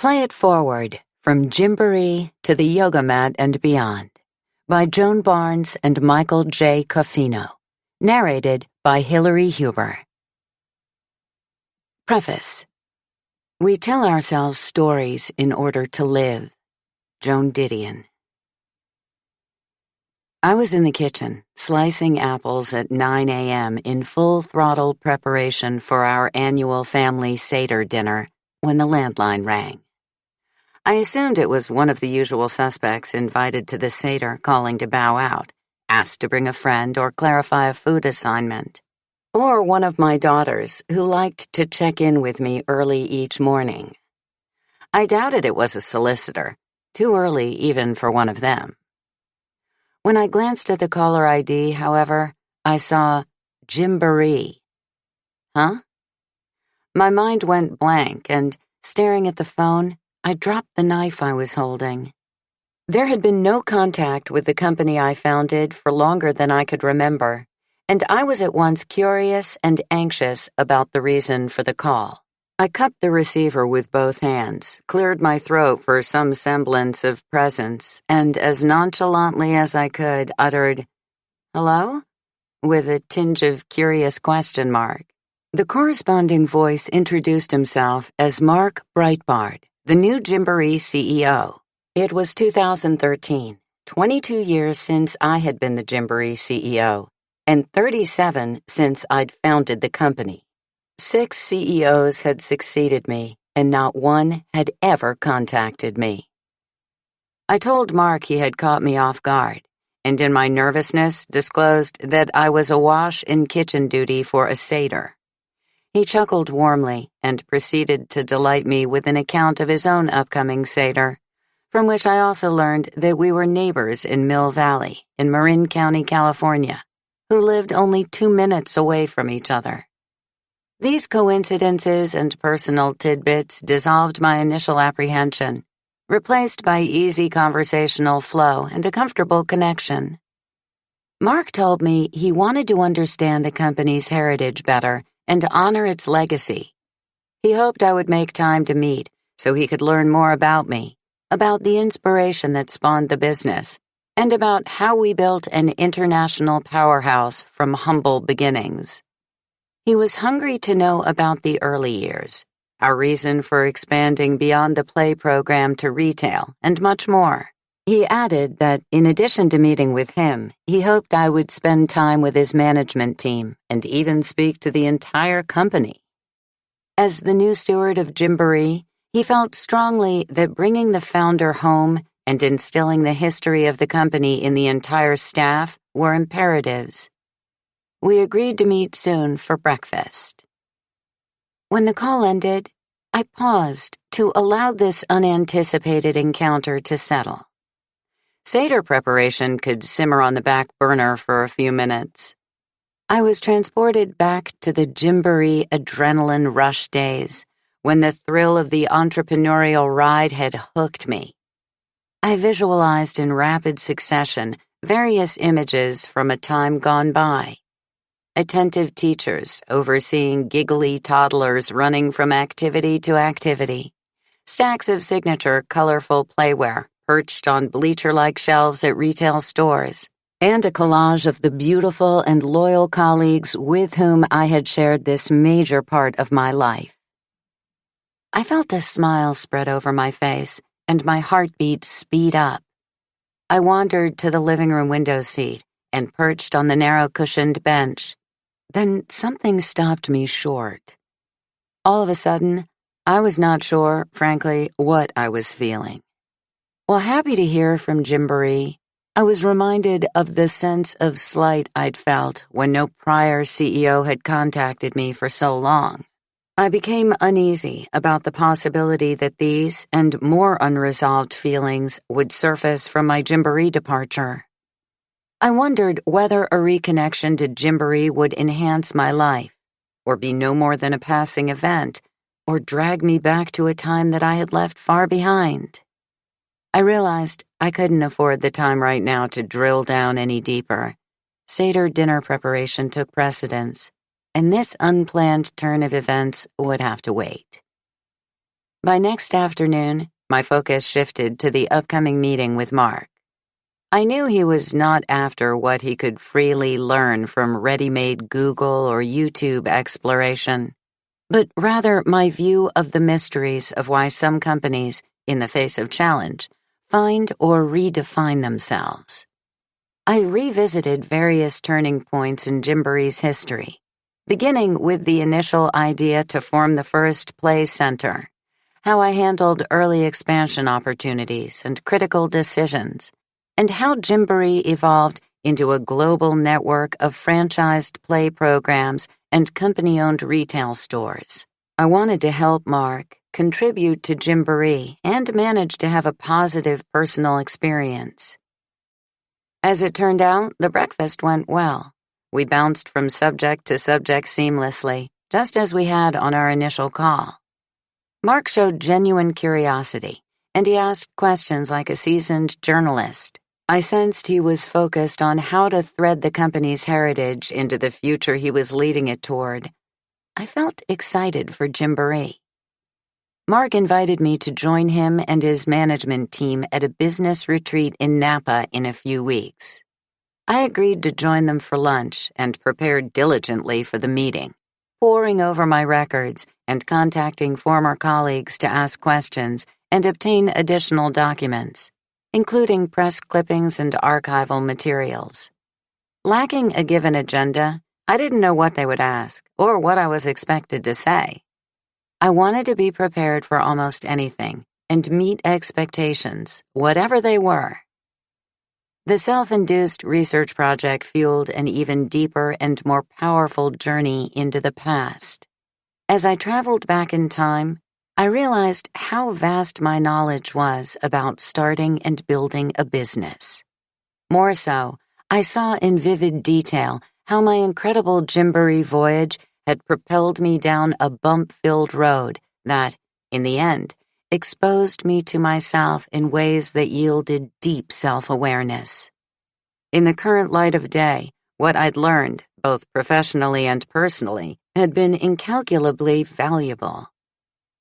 Play It Forward, From Gymboree to the Yoga Mat and Beyond, by Joan Barnes and Michael J. Coffino. Narrated by Hilary Huber. Preface. We tell ourselves stories in order to live. Joan Didion. I was in the kitchen, slicing apples at 9 a.m. in full-throttle preparation for our annual family Seder dinner when the landline rang. I assumed it was one of the usual suspects invited to the Seder calling to bow out, asked to bring a friend or clarify a food assignment, or one of my daughters who liked to check in with me early each morning. I doubted it was a solicitor, too early even for one of them. When I glanced at the caller ID, however, I saw Gymboree. Huh? My mind went blank, and staring at the phone, I dropped the knife I was holding. There had been no contact with the company I founded for longer than I could remember, and I was at once curious and anxious about the reason for the call. I cupped the receiver with both hands, cleared my throat for some semblance of presence, and as nonchalantly as I could uttered, "Hello?" with a tinge of curious question mark. The corresponding voice introduced himself as Mark Breitbard, the new Gymboree CEO. It was 2013, 22 years since I had been the Gymboree CEO, and 37 since I'd founded the company. 6 CEOs had succeeded me, and not one had ever contacted me. I told Mark he had caught me off guard, and in my nervousness disclosed that I was awash in kitchen duty for a Seder. He chuckled warmly and proceeded to delight me with an account of his own upcoming Seder, from which I also learned that we were neighbors in Mill Valley, in Marin County, California, who lived only 2 minutes away from each other. These coincidences and personal tidbits dissolved my initial apprehension, replaced by easy conversational flow and a comfortable connection. Mark told me he wanted to understand the company's heritage better and honor its legacy. He hoped I would make time to meet so he could learn more about me, about the inspiration that spawned the business, and about how we built an international powerhouse from humble beginnings. He was hungry to know about the early years, our reason for expanding beyond the play program to retail, and much more. He added that, in addition to meeting with him, he hoped I would spend time with his management team and even speak to the entire company. As the new steward of Gymboree, he felt strongly that bringing the founder home and instilling the history of the company in the entire staff were imperatives. We agreed to meet soon for breakfast. When the call ended, I paused to allow this unanticipated encounter to settle. Seder preparation could simmer on the back burner for a few minutes. I was transported back to the Gymboree adrenaline rush days, when the thrill of the entrepreneurial ride had hooked me. I visualized in rapid succession various images from a time gone by. Attentive teachers overseeing giggly toddlers running from activity to activity, stacks of signature colorful playware perched on bleacher-like shelves at retail stores, and a collage of the beautiful and loyal colleagues with whom I had shared this major part of my life. I felt a smile spread over my face, and my heartbeat speed up. I wandered to the living room window seat and perched on the narrow-cushioned bench. Then something stopped me short. All of a sudden, I was not sure, frankly, what I was feeling. While happy to hear from Gymboree, I was reminded of the sense of slight I'd felt when no prior CEO had contacted me for so long. I became uneasy about the possibility that these and more unresolved feelings would surface from my Gymboree departure. I wondered whether a reconnection to Gymboree would enhance my life, or be no more than a passing event, or drag me back to a time that I had left far behind. I realized I couldn't afford the time right now to drill down any deeper. Seder dinner preparation took precedence, and this unplanned turn of events would have to wait. By next afternoon, my focus shifted to the upcoming meeting with Mark. I knew he was not after what he could freely learn from ready-made Google or YouTube exploration, but rather my view of the mysteries of why some companies, in the face of challenge, find or redefine themselves. I revisited various turning points in Gymboree's history, beginning with the initial idea to form the first play center, how I handled early expansion opportunities and critical decisions, and how Gymboree evolved into a global network of franchised play programs and company-owned retail stores. I wanted to help Mark contribute to Gymboree and manage to have a positive personal experience. As it turned out, the breakfast went well. We bounced from subject to subject seamlessly, just as we had on our initial call. Mark showed genuine curiosity, and he asked questions like a seasoned journalist. I sensed he was focused on how to thread the company's heritage into the future he was leading it toward. I felt excited for Gymboree. Mark invited me to join him and his management team at a business retreat in Napa in a few weeks. I agreed to join them for lunch and prepared diligently for the meeting, poring over my records and contacting former colleagues to ask questions and obtain additional documents, including press clippings and archival materials. Lacking a given agenda, I didn't know what they would ask or what I was expected to say. I wanted to be prepared for almost anything and meet expectations, whatever they were. The self-induced research project fueled an even deeper and more powerful journey into the past. As I traveled back in time, I realized how vast my knowledge was about starting and building a business. More so, I saw in vivid detail how my incredible Gymboree voyage had propelled me down a bump-filled road that, in the end, exposed me to myself in ways that yielded deep self-awareness. In the current light of day, what I'd learned, both professionally and personally, had been incalculably valuable.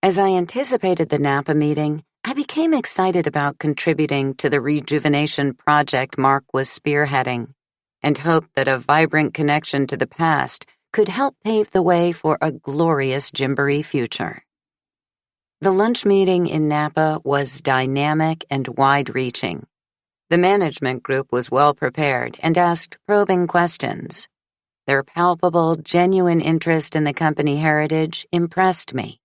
As I anticipated the Napa meeting, I became excited about contributing to the rejuvenation project Mark was spearheading, and hoped that a vibrant connection to the past could help pave the way for a glorious Gymboree future. The lunch meeting in Napa was dynamic and wide-reaching. The management group was well prepared and asked probing questions. Their palpable, genuine interest in the company heritage impressed me,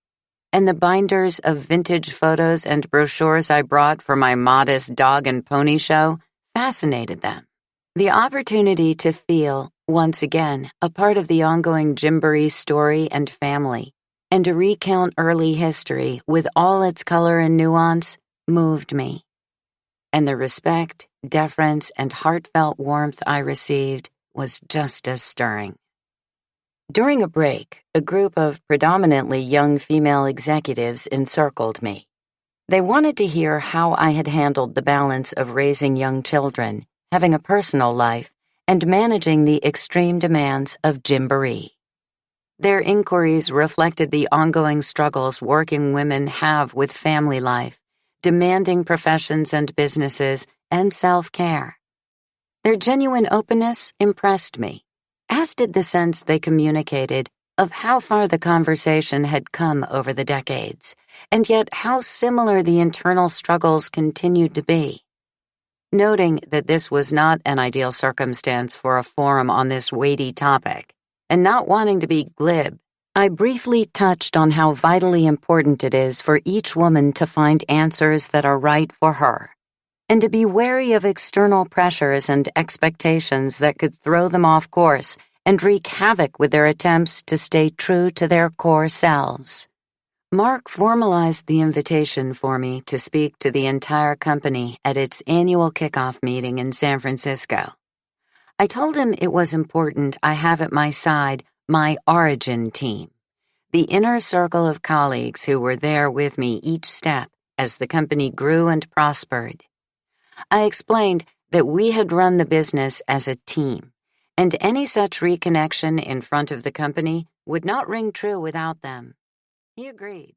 and the binders of vintage photos and brochures I brought for my modest dog and pony show fascinated them. The opportunity to feel, once again, a part of the ongoing Gymboree story and family, and to recount early history with all its color and nuance, moved me. And the respect, deference, and heartfelt warmth I received was just as stirring. During a break, a group of predominantly young female executives encircled me. They wanted to hear how I had handled the balance of raising young children, having a personal life, and managing the extreme demands of Gymboree. Their inquiries reflected the ongoing struggles working women have with family life, demanding professions and businesses, and self-care. Their genuine openness impressed me, as did the sense they communicated of how far the conversation had come over the decades, and yet how similar the internal struggles continued to be. Noting that this was not an ideal circumstance for a forum on this weighty topic, and not wanting to be glib, I briefly touched on how vitally important it is for each woman to find answers that are right for her, and to be wary of external pressures and expectations that could throw them off course and wreak havoc with their attempts to stay true to their core selves. Mark formalized the invitation for me to speak to the entire company at its annual kickoff meeting in San Francisco. I told him it was important I have at my side my origin team, the inner circle of colleagues who were there with me each step as the company grew and prospered. I explained that we had run the business as a team, and any such reconnection in front of the company would not ring true without them. He agreed.